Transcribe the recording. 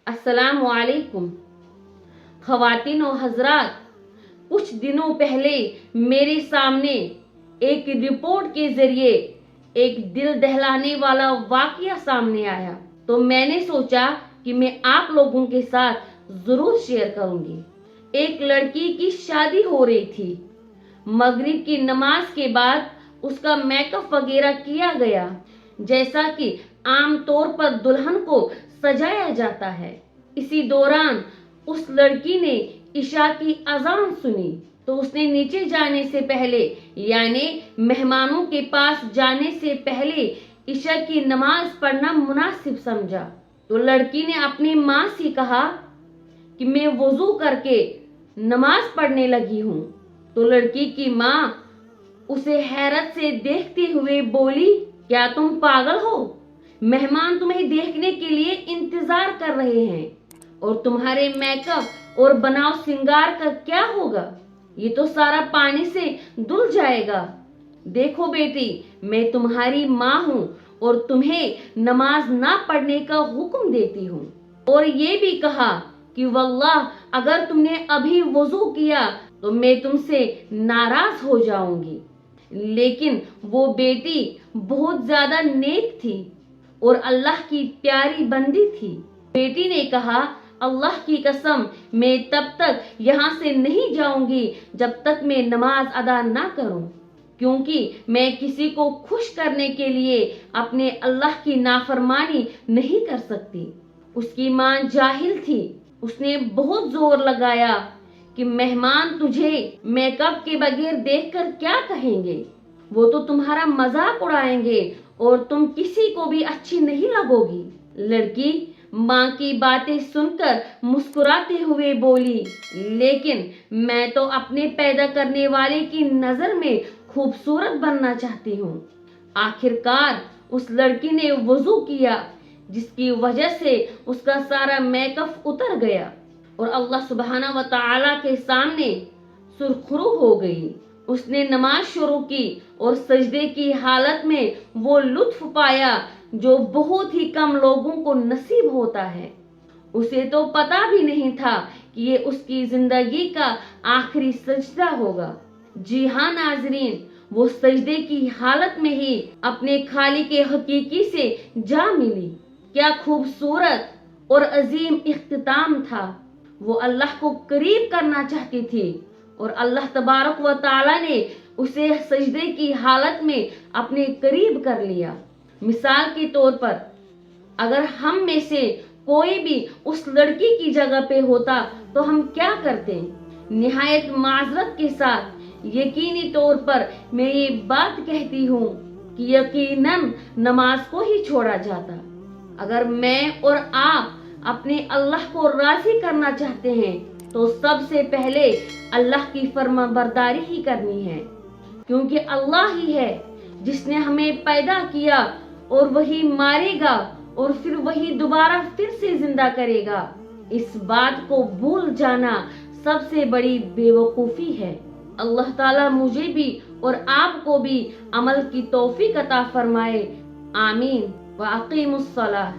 अस्सलाम वालेकुम। ख़वातीन और हज़रात, कुछ दिनों पहले मेरे सामने एक रिपोर्ट के जरिए एक दिल दहलाने वाला वाक़या सामने आया, तो मैंने सोचा कि मैं आप लोगों के साथ ज़रूर शेयर करूंगी। एक लड़की की शादी हो रही थी। मगरिब की नमाज के बाद उसका मेकअप वगैरह किया गया, जैसा कि आम तौर पर दुल्हन को सजाया जाता है। इसी दौरान उस लड़की ने इशा की अजान सुनी, तो उसने नीचे जाने से पहले, यानी मेहमानों के पास जाने से पहले इशा की नमाज पढ़ना मुनासिब समझा। तो लड़की ने अपनी माँ से कहा कि मैं वुजू करके नमाज पढ़ने लगी हूँ। तो लड़की की माँ उसे हैरत से देखते हुए बोली, क्या तुम पागल हो? मेहमान तुम्हें देखने के लिए इंतजार कर रहे हैं और तुम्हारे मेकअप और बनाव श्रृंगार का क्या होगा? ये तो सारा पानी से धुल जाएगा। देखो बेटी, मैं तुम्हारी माँ हूँ और तुम्हें नमाज ना पढ़ने का हुक्म देती हूँ। और ये भी कहा कि वल्लाह, अगर तुमने अभी वुजू किया तो मैं तुमसे नाराज हो जाऊंगी। लेकिन वो बेटी बहुत ज्यादा नेक थी और अल्लाह की प्यारी बंदी थी। बेटी ने कहा, अल्लाह की कसम, मैं तब तक यहाँ से नहीं जाऊंगी जब तक मैं नमाज अदा ना करूं, क्योंकि मैं किसी को खुश करने के लिए अपने अल्लाह की नाफरमानी नहीं कर सकती। उसकी माँ जाहिल थी। उसने बहुत जोर लगाया कि मेहमान तुझे मेकअप के बगैर देखकर क्या कहेंगे? वो तो तुम्हारा मजाक उड़ाएंगे और तुम किसी को भी अच्छी नहीं लगोगी। लड़की माँ की बातें सुनकर मुस्कुराते हुए बोली, लेकिन मैं तो अपने पैदा करने वाले की नजर में खूबसूरत बनना चाहती हूँ। आखिरकार उस लड़की ने वुजू किया, जिसकी वजह से उसका सारा मेकअप उतर गया और अल्लाह सुब्हाना व तआला के सामने सुरखरू हो गई। उसने नमाज शुरू की और सजदे की हालत में वो लुत्फ पाया जो बहुत ही कम लोगों को नसीब होता है। उसे तो पता भी नहीं था कि ये उसकी जिंदगी का आखिरी सजदा होगा। जी हाँ नाजरीन, वो सजदे की हालत में ही अपने खालिक के हकीकी से जा मिली। क्या खूबसूरत और अजीम इख्तिताम था। वो अल्लाह को करीब करना चाहती थी और अल्लाह तबारक व तआला ने उसे सजदे की हालत में अपने करीब कर लिया। मिसाल के तौर पर, अगर हम में से कोई भी उस लड़की की जगह पे होता तो हम क्या करते? निहायत माजरत के साथ यकीनी तौर पर मैं ये बात कहती हूँ कि यकीनन नमाज को ही छोड़ा जाता। अगर मैं और आप अपने अल्लाह को राजी करना चाहते हैं तो सबसे पहले अल्लाह की फरमाबरदारी ही करनी है, क्योंकि अल्लाह ही है जिसने हमें पैदा किया और वही मारेगा और फिर वही दोबारा फिर से जिंदा करेगा। इस बात को भूल जाना सबसे बड़ी बेवकूफ़ी है। अल्लाह ताला मुझे भी और आपको भी अमल की तौफीक अता फरमाए। आमीन व अकीमुस सलाह।